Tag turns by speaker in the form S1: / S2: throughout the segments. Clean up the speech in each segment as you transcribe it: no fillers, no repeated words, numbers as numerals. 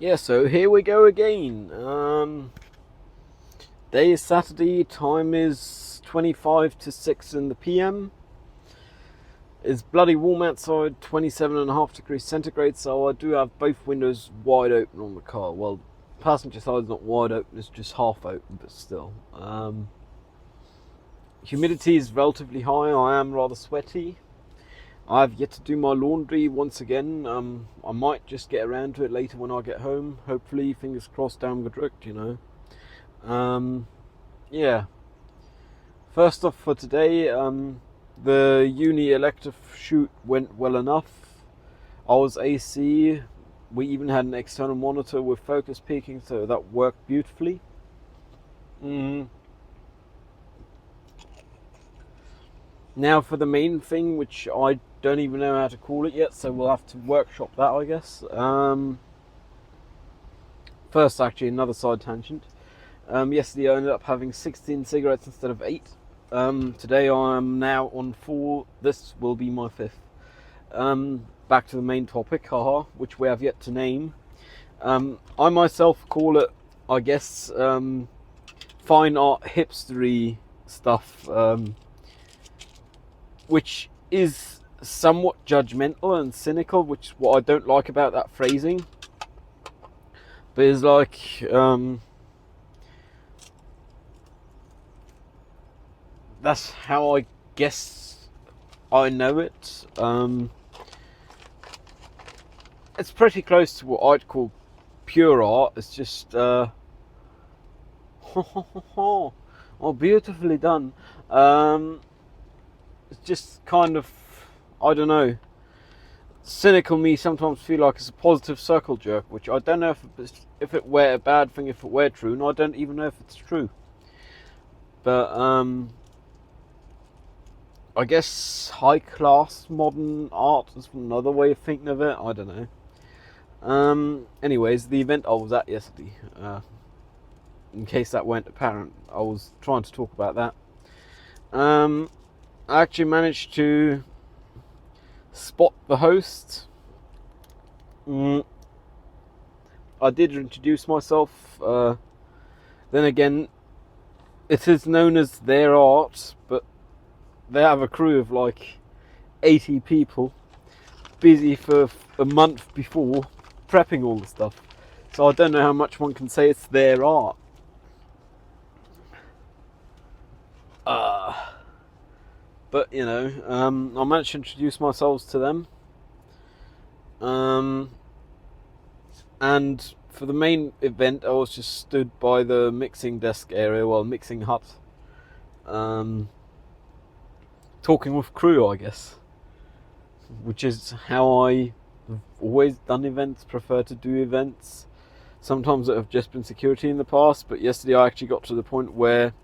S1: Yeah, so here we go again. Day is Saturday, time is 25 to 6 in the PM. It's bloody warm outside, 27.5 degrees centigrade, so I do have both windows wide open on the car. Well, passenger side's not wide open, it's just half open, but still. Humidity is relatively high, I am rather sweaty. I've yet to do my laundry once again. I might just get around to it later when I get home. Hopefully, fingers crossed, down gedrückt, you know. Yeah. First off for today, the uni elective shoot went well enough. I was AC. We even had an external monitor with focus peaking, so that worked beautifully. Now for the main thing, which I don't even know how to call it yet, so we'll have to workshop that, I guess. First, actually, another side tangent. Yesterday I ended up having 16 cigarettes instead of 8. Today I am now on 4. This will be my 5th. Back to the main topic, haha, which we have yet to name. I myself call it, I guess, fine art hipstery stuff, which is somewhat judgmental and cynical, which is what I don't like about that phrasing. But it's like, that's how I guess I know it. It's pretty close to what I'd call pure art. It's just, oh, beautifully done. It's just kind of, I don't know. Cynical me sometimes feel like it's a positive circle jerk, which I don't know if it were a bad thing, if it were true, and I don't even know if it's true. But I guess high class modern art is another way of thinking of it. I don't know. Anyways, the event I was at yesterday, in case that weren't apparent, I was trying to talk about that. I actually managed to spot the host. I did introduce myself. Then again, it is known as their art, but they have a crew of like 80 people busy for a month before prepping all the stuff. So I don't know how much one can say it's their art. But you know, I managed to introduce myself to them. And for the main event, I was just stood by the mixing desk area, well, mixing hut, talking with crew, I guess, which is how I have always done events, prefer to do events. Sometimes it have just been security in the past, but yesterday I actually got to the point where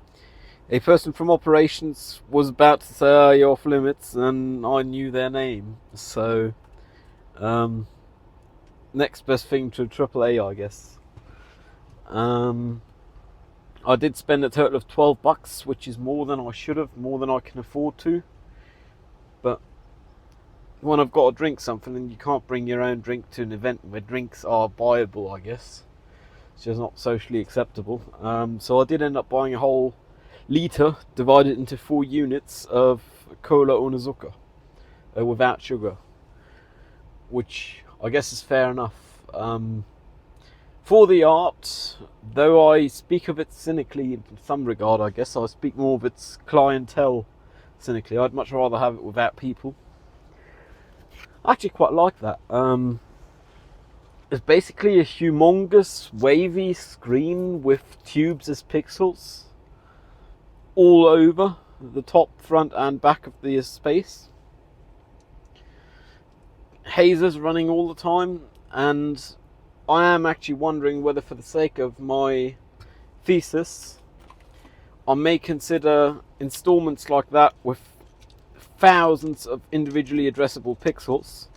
S1: a person from operations was about to say, you're off limits, and I knew their name. So, next best thing to AAA, I guess. I did spend a total of $12, which is more than I should have, more than I can afford to. But when I've got to drink something and you can't bring your own drink to an event where drinks are buyable, I guess, it's just not socially acceptable. So I did end up buying a whole litre divided into 4 units of cola ohne Zucker, without sugar, which I guess is fair enough. For the art, though I speak of it cynically in some regard, I guess I speak more of its clientele cynically. I'd much rather have it without people. I actually quite like that. It's basically a humongous wavy screen with tubes as pixels all over the top, front and back of the space. Hazers running all the time, and I am actually wondering whether, for the sake of my thesis, I may consider installments like that with thousands of individually addressable pixels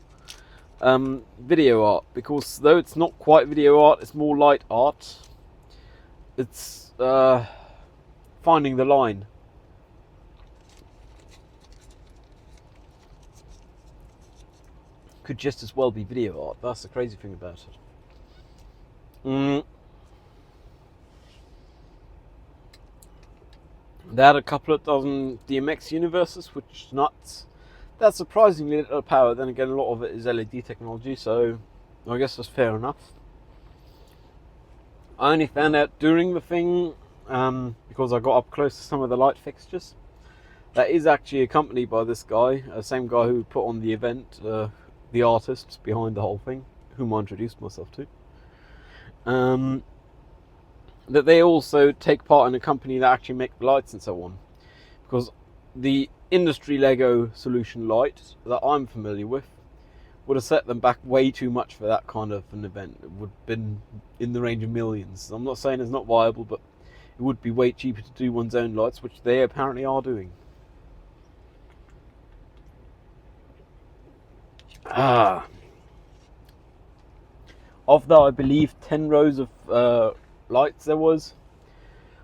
S1: video art, because though it's not quite video art, it's more light art. It's finding the line. Could just as well be video art. That's the crazy thing about it. Mm, they had a couple of dozen DMX universes, which is nuts. That's surprisingly little power. Then again, a lot of it is LED technology, so I guess that's fair enough. I only found out during the thing because I got up close to some of the light fixtures. That is actually accompanied by this guy, the same guy who put on the event, the artist behind the whole thing, whom I introduced myself to. That they also take part in a company that actually make the lights and so on. Because the industry Lego solution light that I'm familiar with would have set them back way too much for that kind of an event. It would have been in the range of millions. I'm not saying it's not viable, but it would be way cheaper to do one's own lights, which they apparently are doing. Of the, I believe, 10 rows of lights there was,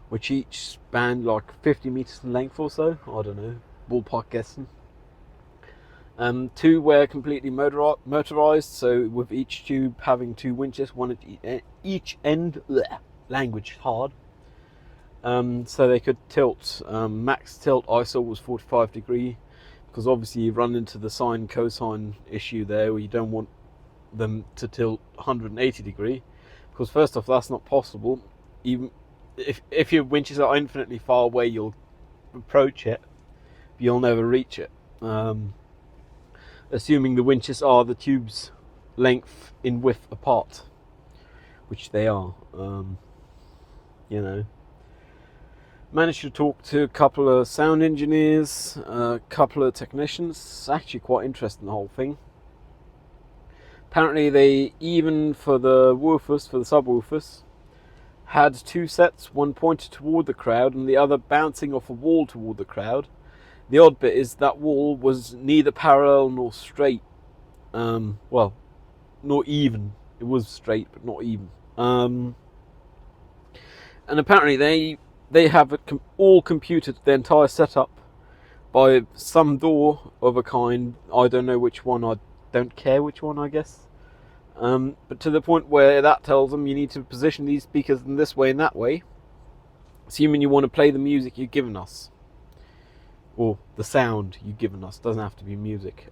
S1: which each spanned like 50 meters in length or so. I don't know, ballpark guessing. 2 were completely motorized, so with each tube having 2 winches, one at each end. Bleh, language hard. So they could tilt. Max tilt ISO was 45 degree, because obviously you run into the sine cosine issue there, where you don't want them to tilt 180 degree, because first off, that's not possible. Even if your winches are infinitely far away, you'll approach it, but you'll never reach it. Assuming the winches are the tube's length in width apart, which they are. Managed to talk to a couple of sound engineers, a couple of technicians. It's actually quite interesting, the whole thing. Apparently they, even for the woofers, for the subwoofers, had 2 sets, one pointed toward the crowd and the other bouncing off a wall toward the crowd. The odd bit is that wall was neither parallel nor straight. Well, not even. It was straight, but not even. And apparently they have it all computed, the entire setup, by some door of a kind. I don't know which one. I don't care which one, I guess. But to the point where that tells them you need to position these speakers in this way and that way, assuming you want to play the music you've given us. Or the sound you've given us. Doesn't have to be music.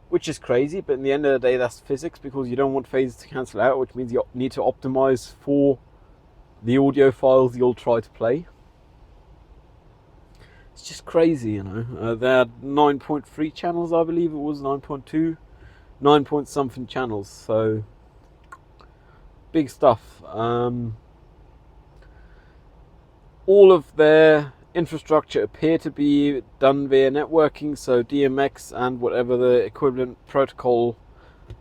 S1: Which is crazy, but in the end of the day, that's physics, because you don't want phases to cancel out, which means you need to optimize for the audio files you'll try to play. It's just crazy, you know. They had 9.3 channels, I believe it was, 9.2, 9 point something channels, so big stuff. All of their infrastructure appear to be done via networking, so DMX and whatever the equivalent protocol,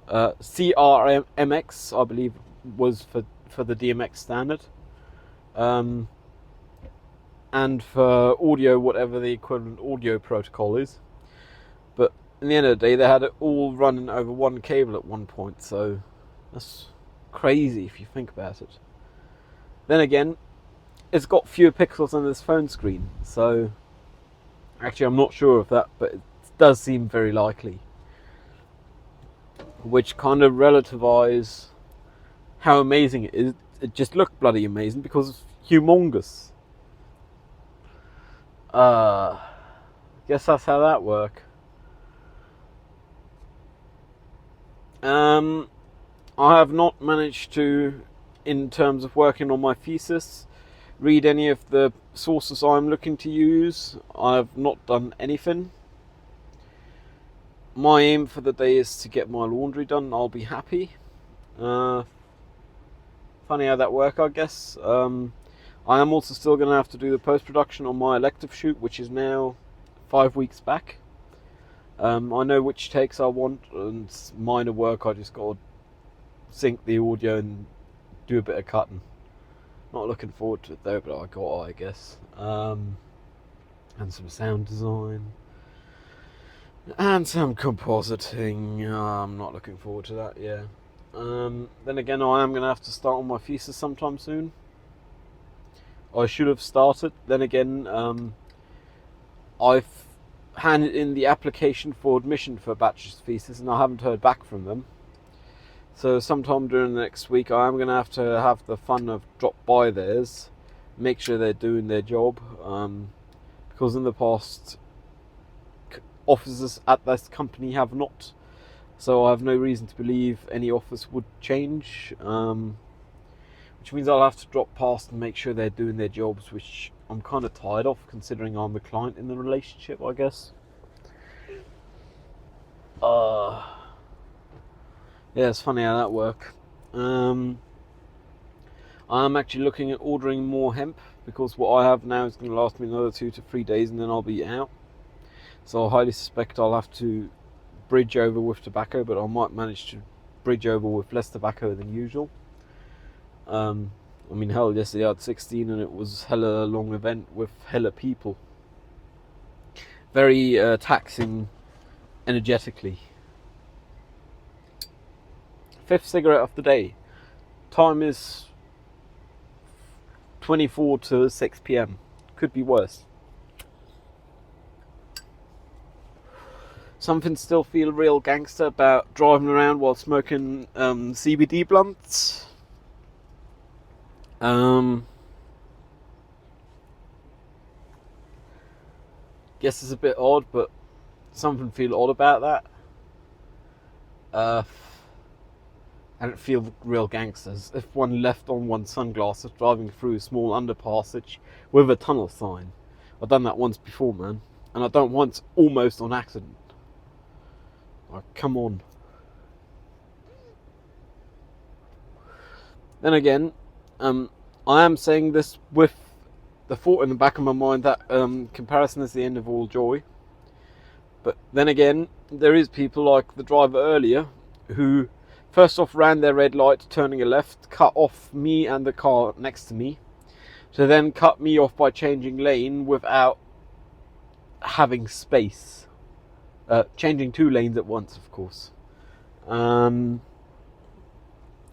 S1: CRMX, I believe, was for the DMX standard, and for audio, whatever the equivalent audio protocol is. But in the end of the day, they had it all running over one cable at one point, so that's crazy if you think about it. Then again, it's got fewer pixels on this phone screen, so actually I'm not sure of that, but it does seem very likely, which kind of relativize how amazing it is. It just looked bloody amazing because it's humongous. Guess that's how that works. I have not managed to, in terms of working on my thesis, read any of the sources I'm looking to use. I've not done anything. My aim for the day is to get my laundry done. I'll be happy. Funny how that works, I guess. I am also still going to have to do the post-production on my elective shoot, which is now 5 weeks back. I know which takes I want, and minor work I just got to sync the audio and do a bit of cutting. Not looking forward to it though, but I got, I guess. And some sound design. And some compositing. I'm not looking forward to that, yeah. Then again, I am going to have to start on my thesis sometime soon. I should have started. Then again, I've handed in the application for admission for a bachelor's thesis and I haven't heard back from them. So sometime during the next week, I am going to have the fun of drop by theirs, make sure they're doing their job, because in the past, officers at this company have not. So I have no reason to believe any office would change, which means I'll have to drop past and make sure they're doing their jobs, which I'm kind of tired of, considering I'm the client in the relationship, I guess. Yeah, it's funny how that works. I'm actually looking at ordering more hemp, because what I have now is going to last me another 2 to 3 days and then I'll be out. So I highly suspect I'll have to bridge over with tobacco, but I might manage to bridge over with less tobacco than usual. I mean, hell, yesterday I had 16 and it was hella long event with hella people. Very taxing energetically. 5th cigarette of the day. Time is 24 to 6 p.m. Could be worse. Something still feel real gangster about driving around while smoking CBD blunts. Guess it's a bit odd, but something feel odd about that. And it feel real gangsters. If one left on one's sunglasses driving through a small underpassage with a tunnel sign. I've done that once before, man. And I've done it once almost on accident. Like, come on. Then again, I am saying this with the thought in the back of my mind that comparison is the end of all joy. But then again, there is people like the driver earlier who first off ran their red light turning a left, cut off me and the car next to me, to then cut me off by changing lane without having space. Changing 2 lanes at once, of course. And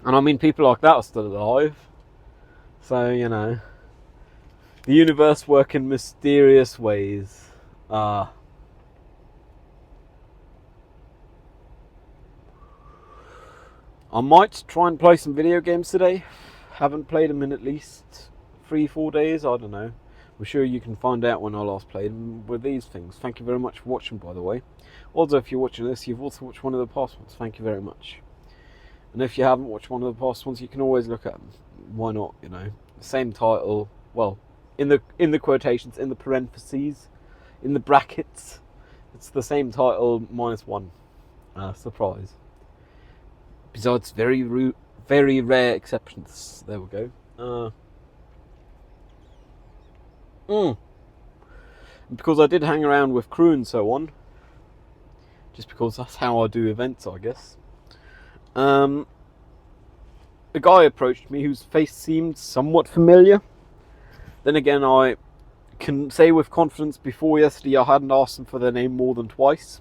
S1: I mean, people like that are still alive. So, you know, the universe works in mysterious ways. I might try and play some video games today. Haven't played them in at least 3-4 days, I don't know. I'm sure you can find out when I last played them with these things. Thank you very much for watching, by the way. Also, if you're watching this, you've also watched one of the past ones. Thank you very much. And if you haven't watched one of the past ones, you can always look at them. Why not, you know? Same title, well, in the quotations, in the parentheses, in the brackets, it's the same title -1. Surprise. Besides very rare exceptions. There we go. Because I did hang around with crew and so on, just because that's how I do events, I guess. A guy approached me whose face seemed somewhat familiar. Then again, I can say with confidence before yesterday I hadn't asked them for their name more than twice,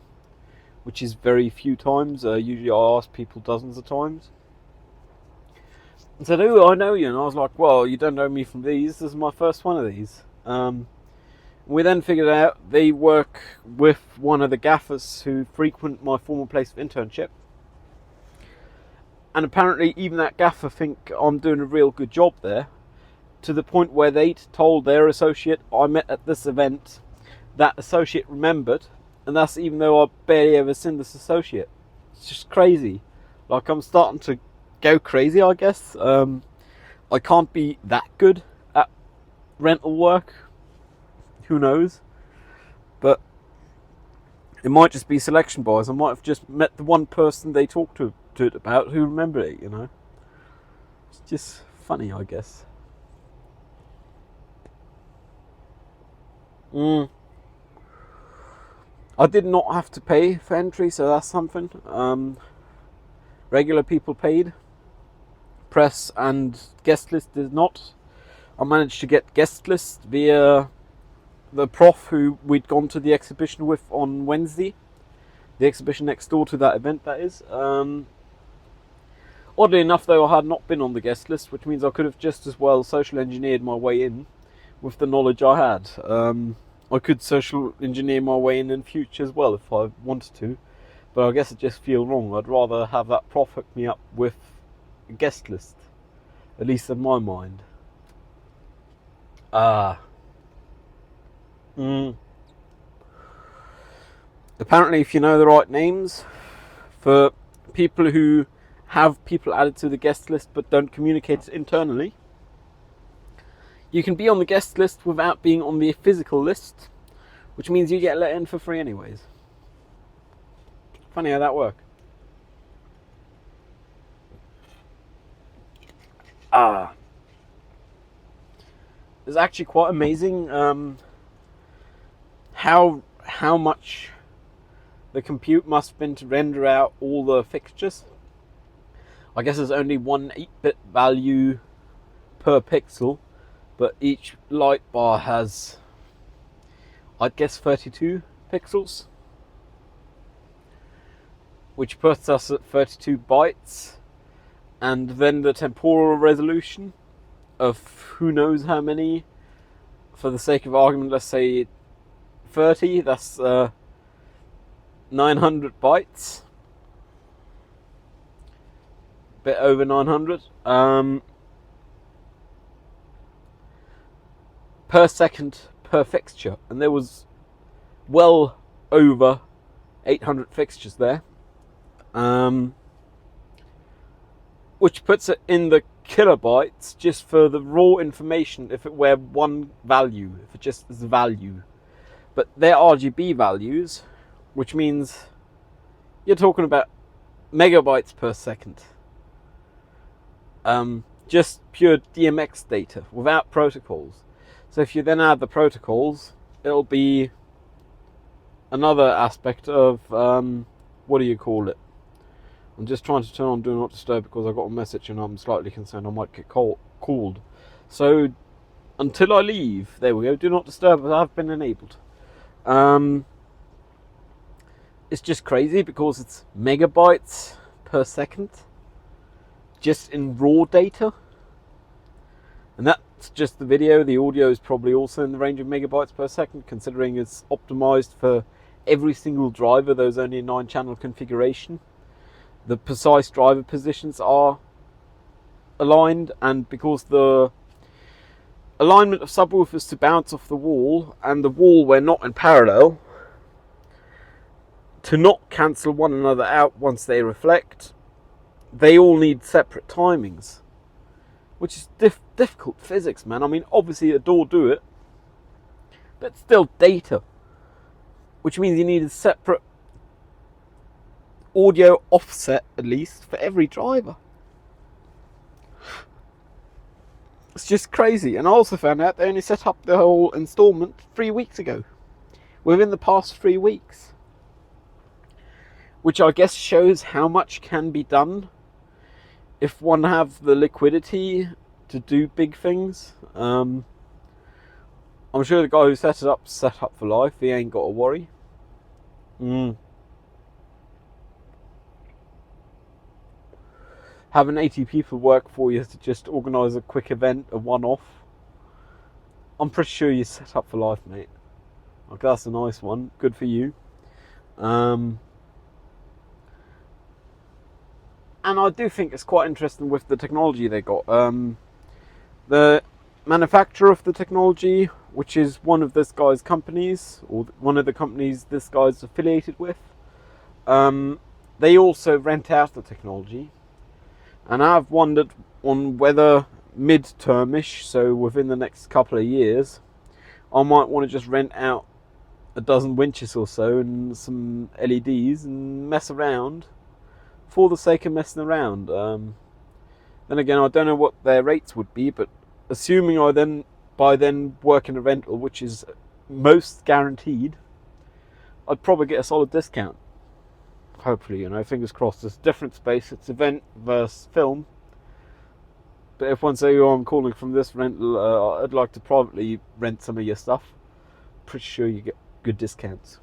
S1: which is very few times. Usually I ask people dozens of times. And said, "Oh, I know you." And I was like, "Well, you don't know me from these. This is my first one of these." We then figured out they work with one of the gaffers who frequent my former place of internship. And apparently even that gaffer think I'm doing a real good job there, to the point where they told their associate I met at this event. That associate remembered, and that's even though I've barely ever seen this associate. It's just crazy. Like, I'm starting to go crazy, I guess. I can't be that good at rental work. Who knows? But it might just be selection bias. I might have just met the one person they talked to it about who remembered it, you know. It's just funny, I guess. I did not have to pay for entry, so that's something. Regular people paid. Press and guest list did not. I managed to get guest list via the prof who we'd gone to the exhibition with on Wednesday. The exhibition next door to that event, that is. Oddly enough, though, I had not been on the guest list, which means I could have just as well social engineered my way in with the knowledge I had. I could social engineer my way in future as well if I wanted to. but I guess it just feels wrong. I'd rather have that prof hook me up with a guest list, at least in my mind. Apparently, if you know the right names for people who have people added to the guest list but don't communicate it internally, you can be on the guest list without being on the physical list, which means you get let in for free anyways. Funny how that works. It's actually quite amazing how much the compute must have been to render out all the fixtures. I guess there's only one 8-bit value per pixel, but each light bar has, I guess, 32 pixels, which puts us at 32 bytes, and then the temporal resolution of who knows how many. For the sake of argument, let's say 30, that's 900 bytes, bit over 900 per second per fixture, and there was well over 800 fixtures there, which puts it in the kilobytes just for the raw information if it were one value, if it just is a value. But they're RGB values, which means you're talking about megabytes per second. Just pure DMX data without protocols. So if you then add the protocols, it'll be another aspect of what do you call it? I'm just trying to turn on Do Not Disturb because I got a message and I'm slightly concerned I might get called. So until I leave, there we go. Do Not Disturb has been enabled. It's just crazy because it's megabytes per second just in raw data, and that's just the video. The audio is probably also in the range of megabytes per second, considering it's optimized for every single driver. There's only a 9-channel configuration. The precise driver positions are aligned, and because the alignment of subwoofers to bounce off the wall and the wall were not in parallel, to not cancel one another out once they reflect, they all need separate timings, which is difficult physics, man. I mean, obviously the door do it, but it's still data, which means you need a separate audio offset at least for every driver. It's just crazy. And I also found out they only set up the whole installment 3 weeks ago, within the past 3 weeks, which I guess shows how much can be done if one have the liquidity to do big things. I'm sure the guy who set up for life. He ain't got to worry. Having 80 people work for you to just organise a quick event, a one-off, I'm pretty sure you're set up for life, mate. Like, that's a nice one. Good for you. And I do think it's quite interesting with the technology they got. The manufacturer of the technology, which is one of this guy's companies, or one of the companies this guy's affiliated with, they also rent out the technology. And I've wondered on whether mid-termish, so within the next couple of years, I might want to just rent out a dozen winches or so and some LEDs and mess around for the sake of messing around. Then again, I don't know what their rates would be, but assuming I by then work in a rental, which is most guaranteed, I'd probably get a solid discount. Hopefully, fingers crossed. It's a different space. It's event versus film. But if one say, I'm calling from this rental, I'd like to privately rent some of your stuff, pretty sure you get good discounts.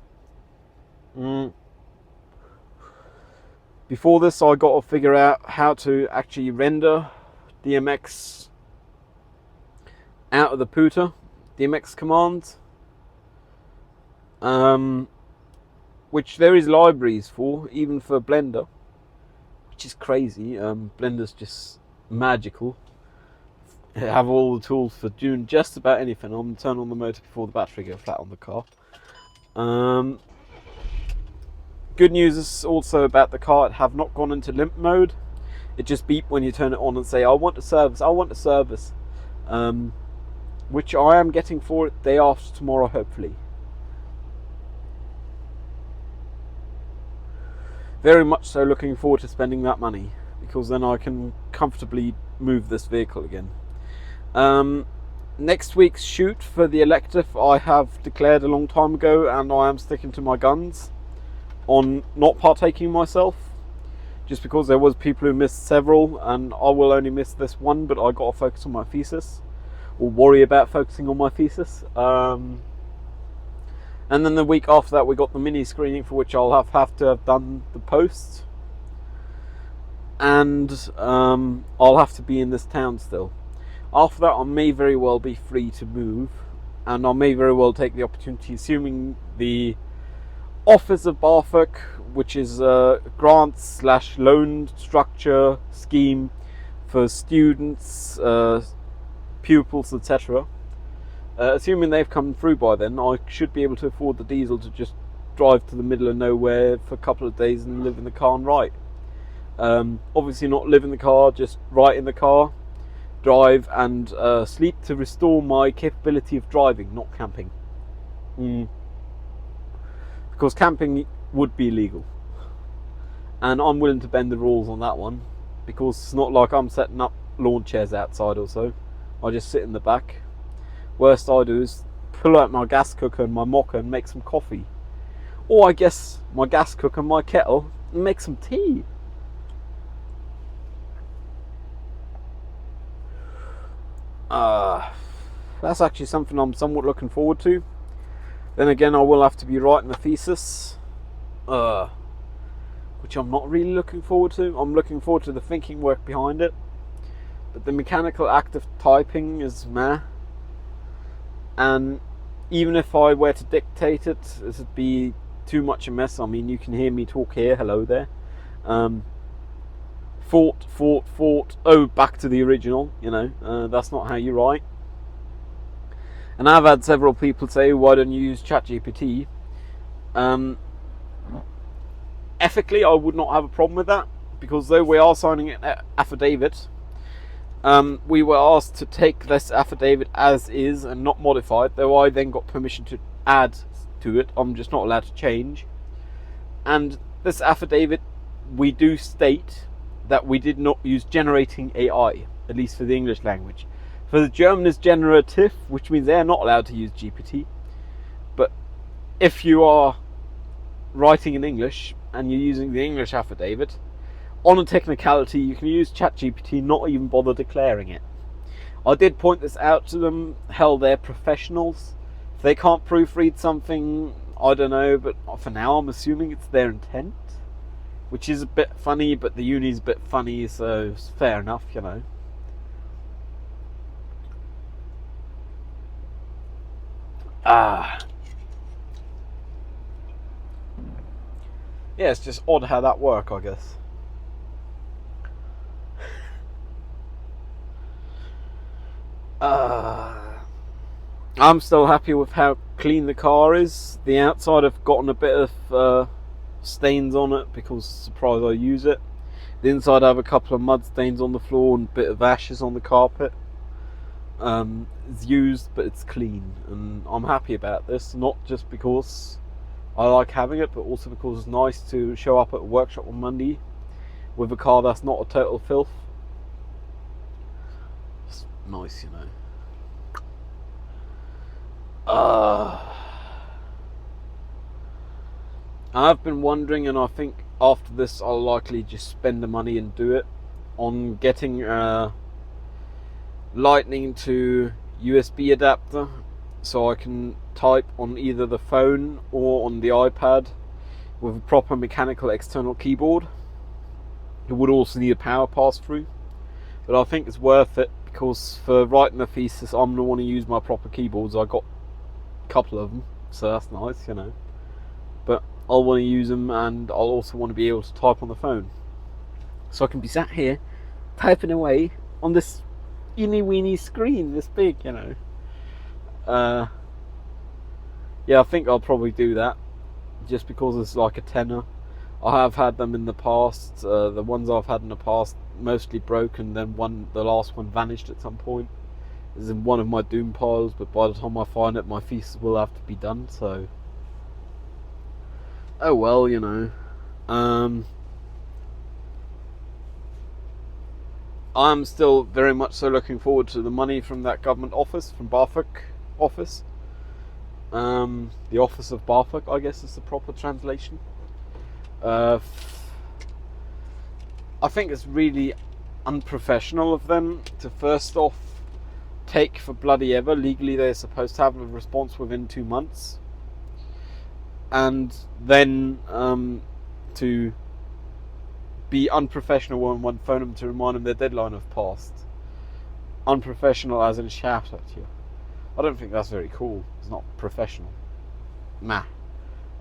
S1: Before this, I got to figure out how to actually render DMX out of the Puta DMX commands. which there is libraries for, even for Blender, which is crazy. Blender's just magical. Have all the tools for doing just about anything. I'm going to turn on the motor before the battery goes flat on the car. Good news is also about the car, it have not gone into limp mode. It just beep when you turn it on and say, I want a service, I want a service. Which I am getting for it day after tomorrow, hopefully. Very much so looking forward to spending that money, because then I can comfortably move this vehicle again. Next week's shoot for the elective I have declared a long time ago, and I am sticking to my guns on not partaking myself, just because there was people who missed several, and I will only miss this one, but I got to focus on my thesis, or worry about focusing on my thesis. And then the week after that we got the mini screening, for which I'll have to have done the post, and I'll have to be in this town still. After that I may very well be free to move, and I may very well take the opportunity, assuming the Office of BAföG, which is a grant/loan structure scheme for students, pupils, etc. Assuming they've come through by then, I should be able to afford the diesel to just drive to the middle of nowhere for a couple of days and live in the car and write. Obviously not live in the car, just write in the car, drive and sleep to restore my capability of driving, not camping. Because camping would be illegal, and I'm willing to bend the rules on that one, because it's not like I'm setting up lawn chairs outside or so. I just sit in the back. Worst I do is pull out my gas cooker and my mocha and make some coffee, or I guess my gas cooker and my kettle and make some tea. That's actually something I'm somewhat looking forward to. Then again, I will have to be writing a thesis, which I'm not really looking forward to. I'm looking forward to the thinking work behind it, but the mechanical act of typing is meh. And even if I were to dictate it, this would be too much a mess. I mean, you can hear me talk here, hello there. Fort, oh, back to the original, that's not how you write. And I've had several people say, why don't you use ChatGPT? Ethically, I would not have a problem with that, because though we are signing an affidavit, we were asked to take this affidavit as is and not modify it, though I then got permission to add to it. I'm just not allowed to change. And this affidavit, we do state that we did not use generating AI, at least for the English language. For the German is generative, which means they're not allowed to use GPT. But if you are writing in English and you're using the English affidavit, on a technicality you can use ChatGPT, not even bother declaring it. I did point this out to them. Hell, they're professionals. If they can't proofread something, I don't know, but for now I'm assuming it's their intent, which is a bit funny, but the uni's a bit funny, so it's fair enough, Yeah, it's just odd how that works, I guess. I'm still happy with how clean the car is. The outside have gotten a bit of stains on it, because surprise I use it. The inside I have a couple of mud stains on the floor and a bit of ashes on the carpet. It's used, but it's clean, and I'm happy about this, not just because I like having it, but also because it's nice to show up at a workshop on Monday with a car that's not a total filth. It's nice, I've been wondering, and I think after this I'll likely just spend the money and do it, on getting Lightning to USB adapter, so I can type on either the phone or on the iPad with a proper mechanical external keyboard. It would also need a power pass through, but I think it's worth it, because for writing a thesis I'm going to want to use my proper keyboards. I got a couple of them, so that's nice, But I'll want to use them, and I'll also want to be able to type on the phone. So I can be sat here typing away on this teeny weeny screen this big, you know. Yeah, I think I'll probably do that, just because it's like a tenner. I have had them in the past. The ones I've had in the past mostly broke, and then the last one vanished at some point. It's in one of my doom piles, but by the time I find it, my thesis will have to be done, so oh well, you know. I'm still very much so looking forward to the money from that government office, from BAföG office. The office of BAföG, I guess is the proper translation. I think it's really unprofessional of them to first off take for bloody ever. Legally they're supposed to have a response within 2 months, and then to be unprofessional when one phone them to remind them their deadline have passed. Unprofessional as in shout at you. I don't think that's very cool. It's not professional. Nah.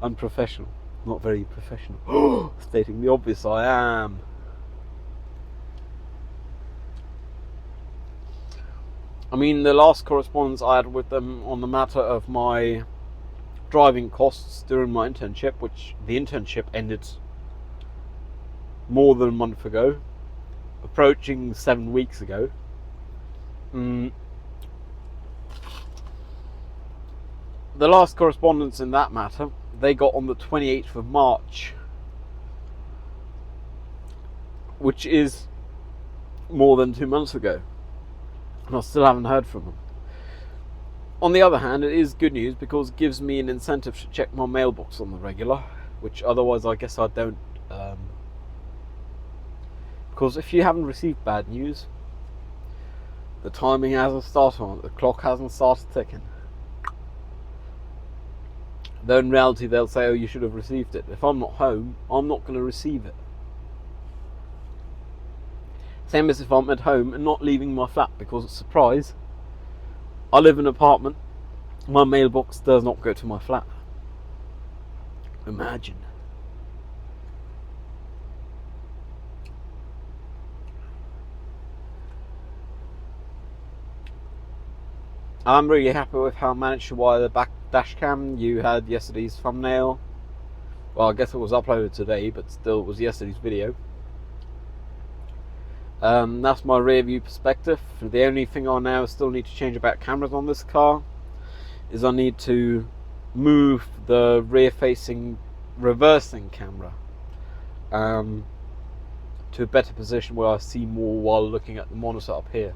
S1: Unprofessional. Not very professional. Stating the obvious, I am. I mean, the last correspondence I had with them on the matter of my driving costs during my internship, which the internship ended more than a month ago, approaching 7 weeks ago. The last correspondence in that matter they got on the 28th of March, which is more than 2 months ago, and I still haven't heard from them. On the other hand, it is good news because it gives me an incentive to check my mailbox on the regular, which otherwise I guess I don't. Because if you haven't received bad news, the timing hasn't started on it, the clock hasn't started ticking. Though in reality they'll say, oh, you should have received it. If I'm not home, I'm not going to receive it. Same as if I'm at home and not leaving my flat, because, surprise, I live in an apartment, my mailbox does not go to my flat. Imagine. I'm really happy with how I managed to wire the back dash cam. You had yesterday's thumbnail. Well, I guess it was uploaded today, but still it was yesterday's video. That's my rear view perspective. The only thing I now still need to change about cameras on this car is I need to move the rear facing reversing camera to a better position where I see more while looking at the monitor up here.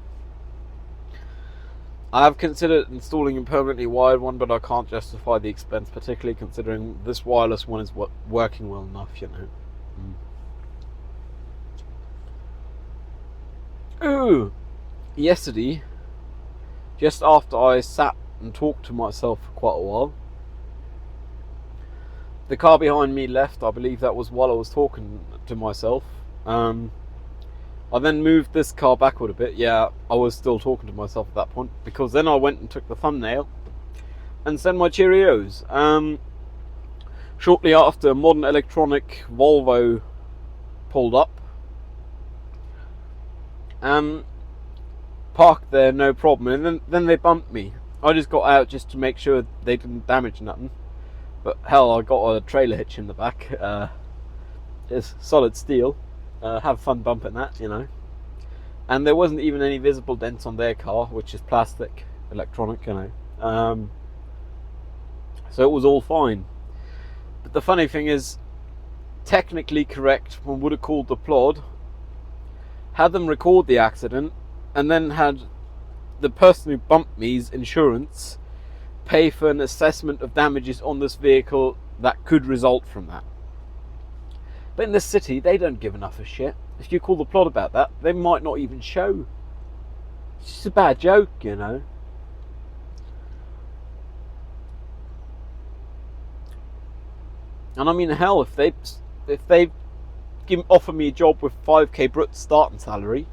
S1: I have considered installing a permanently wired one, but I can't justify the expense, particularly considering this wireless one is working well enough, you know. Ooh! Yesterday, just after I sat and talked to myself for quite a while, the car behind me left. I believe that was while I was talking to myself. I then moved this car backward a bit. Yeah, I was still talking to myself at that point, because then I went and took the thumbnail and sent my Cheerios. Shortly after, a modern electronic Volvo pulled up. Parked there, no problem, and then they bumped me. I just got out just to make sure they didn't damage nothing. But hell, I got a trailer hitch in the back. It's solid steel. Have fun bumping that, you know. And there wasn't even any visible dents on their car, which is plastic, electronic, you know. So it was all fine. But the funny thing is, technically correct, one would have called the plod, had them record the accident, and then had the person who bumped me's insurance pay for an assessment of damages on this vehicle that could result from that. But in this city, they don't give enough of shit. If you call the plot about that, they might not even show. It's just a bad joke, you know. And I mean, hell, if they offer me a job with 5k brut starting salary,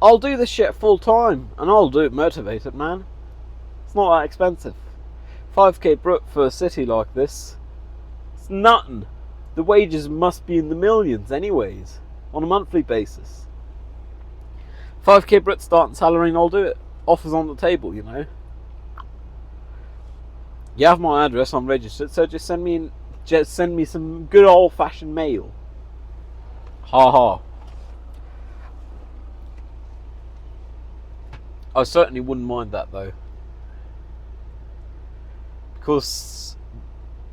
S1: I'll do this shit full time, and I'll do it motivated, man. It's not that expensive. 5k brut for a city like this It's nothing. The wages must be in the millions anyways, on a monthly basis. 5k Brit starting salary and I'll do it. Offers on the table, you know. You have my address, I'm registered, so just send me some good old fashioned mail. Ha ha. I certainly wouldn't mind that though, because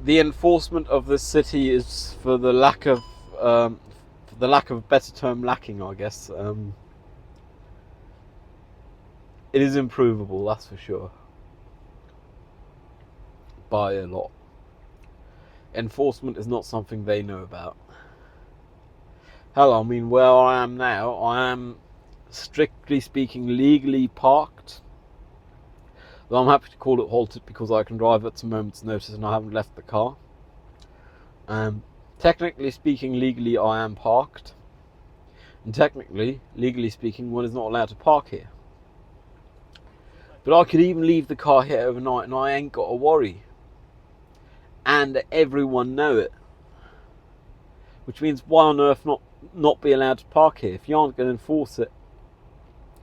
S1: the enforcement of the city is, for the lack of a better term, lacking, I guess. It is improvable, that's for sure, by a lot. Enforcement is not something they know about. Hell, I mean, where I am now, I am, strictly speaking, legally parked. Though I'm happy to call it halted because I can drive at some moment's notice and I haven't left the car. Technically speaking, legally I am parked. And technically, legally speaking, one is not allowed to park here. But I could even leave the car here overnight and I ain't got to worry. And everyone know it. Which means, why on earth not be allowed to park here? If you aren't going to enforce it,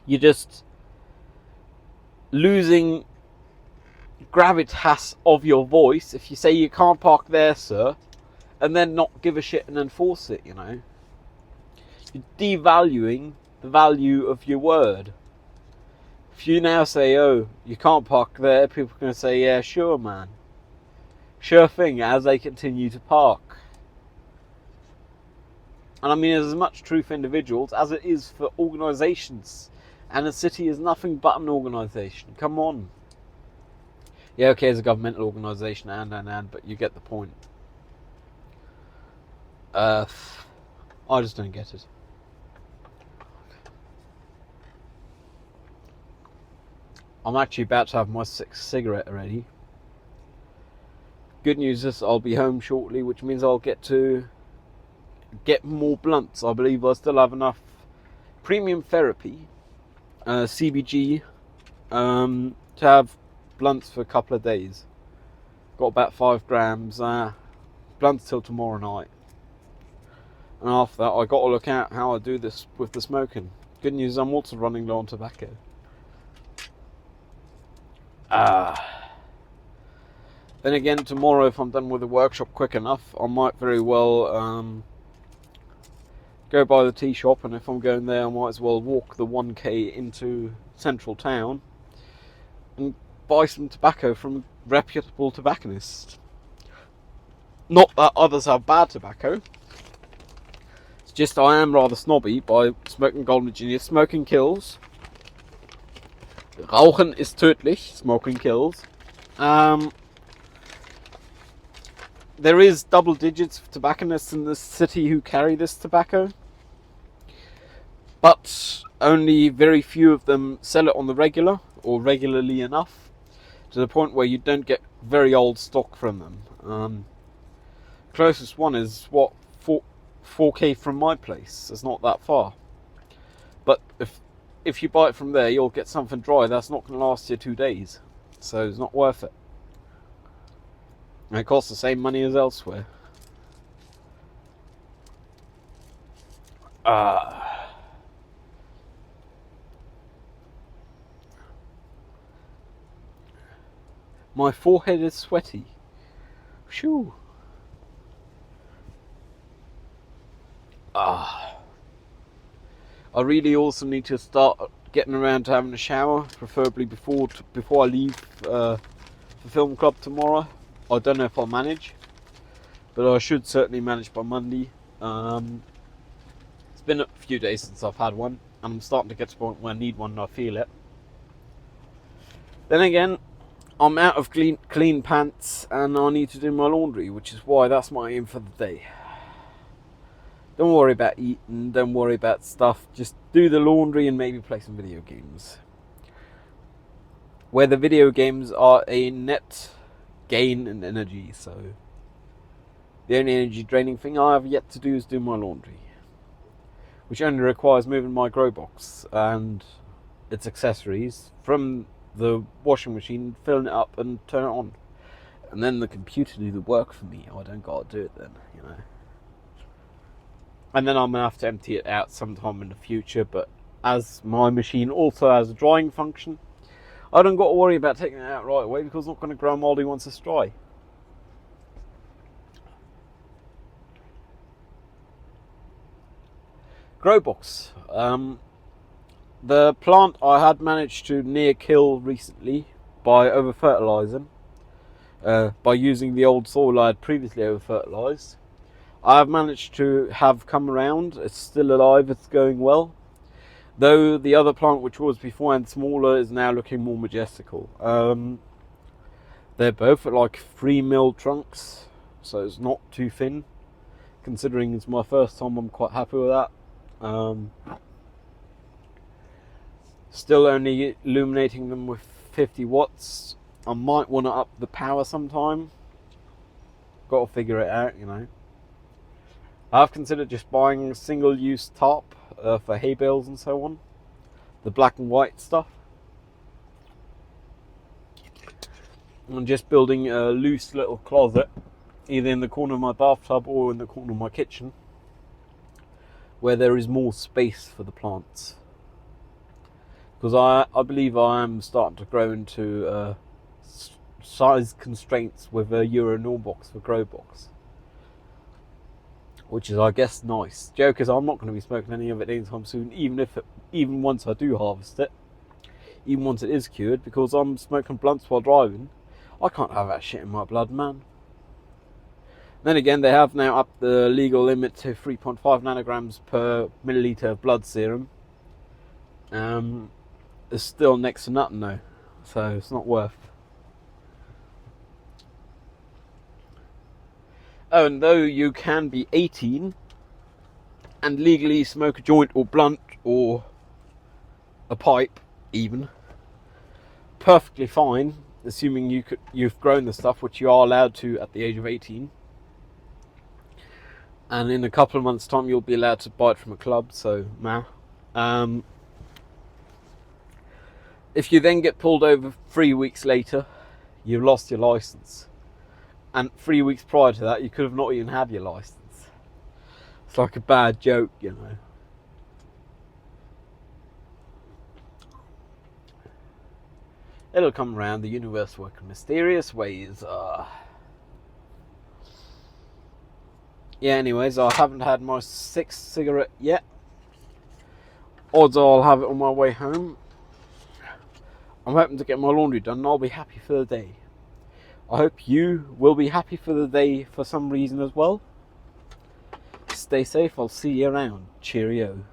S1: you're just losing gravitas of your voice if you say you can't park there, sir, and then not give a shit and enforce it, you know. You're devaluing the value of your word. If you now say, oh, you can't park there, people are going to say, yeah, sure, man. Sure thing, as they continue to park. And I mean, there's as much truth for individuals as it is for organisations. And a city is nothing but an organisation. Come on. Yeah, okay, it's a governmental organisation, but you get the point. I just don't get it. I'm actually about to have my 6th cigarette already. Good news is I'll be home shortly, which means I'll get to get more blunts. I believe I still have enough premium therapy, CBG, to have blunts for a couple of days. Got about 5 grams, blunts till tomorrow night. And after that, I got to look at how I do this with the smoking. Good news, I'm also running low on tobacco. Then again, tomorrow, if I'm done with the workshop quick enough, I might very well go by the tea shop, and if I'm going there, I might as well walk the 1k into central town and buy some tobacco from a reputable tobacconist. Not that others have bad tobacco. It's just I am rather snobby by smoking Golden Genius. Smoking kills. Rauchen ist tödlich. Smoking kills. There is double digits of tobacconists in this city who carry this tobacco, but only very few of them sell it on the regular, or regularly enough, to the point where you don't get very old stock from them. Closest one is, 4k from my place. It's not that far. But if you buy it from there, you'll get something dry that's not going to last you 2 days. So it's not worth it. And it costs the same money as elsewhere. My forehead is sweaty. Shoo. I really also need to start getting around to having a shower, preferably before I leave for film club tomorrow. I don't know if I'll manage, but I should certainly manage by Monday. It's been a few days since I've had one, and I'm starting to get to the point where I need one and I feel it. Then again, I'm out of clean pants and I need to do my laundry, which is why that's my aim for the day. Don't worry about eating, don't worry about stuff, just do the laundry and maybe play some video games. Where the video games are a net gain in energy, so the only energy draining thing I have yet to do is do my laundry, which only requires moving my grow box and its accessories from the washing machine, filling it up and turn it on. and then the computer do the work for me. I don't gotta do it then, you know. And then I'm gonna have to empty it out sometime in the future. But as my machine also has a drying function, I don't got to worry about taking it out right away because it's not going to grow mouldy once it's dry. Grow box. The plant I had managed to near kill recently by over fertilising, by using the old soil I had previously over fertilised. I have managed to have come around. It's still alive, it's going well. Though the other plant, which was beforehand smaller, is now looking more majestical. They're both at like 3 mil trunks, so it's not too thin. Considering it's my first time, I'm quite happy with that. Still only illuminating them with 50 watts. I might want to up the power sometime. Got to figure it out, you know. I've considered just buying a single-use tarp for hay bales and so on. The black and white stuff. And just building a loose little closet, either in the corner of my bathtub or in the corner of my kitchen, where there is more space for the plants. Because I believe I am starting to grow into size constraints with a Euro Norm box for grow box. Which is, I guess, nice. Joke is, I'm not going to be smoking any of it anytime soon, even once I do harvest it, even once it is cured, because I'm smoking blunts while driving. I can't have that shit in my blood, man. Then again, they have now upped the legal limit to 3.5 nanograms per milliliter of blood serum. It's still next to nothing though, so it's not worth. Oh, and though you can be 18 and legally smoke a joint or blunt or a pipe even, perfectly fine, assuming you've grown the stuff, which you are allowed to at the age of 18. And in a couple of months' time you'll be allowed to buy it from a club, so meh. If you then get pulled over 3 weeks later, you've lost your license. And 3 weeks prior to that, you could have not even had your license. It's like a bad joke, you know. It'll come around. The universe works in mysterious ways. Yeah, anyways, I haven't had my 6th cigarette yet. Odds are I'll have it on my way home. I'm hoping to get my laundry done and I'll be happy for the day. I hope you will be happy for the day for some reason as well. Stay safe, I'll see you around. Cheerio.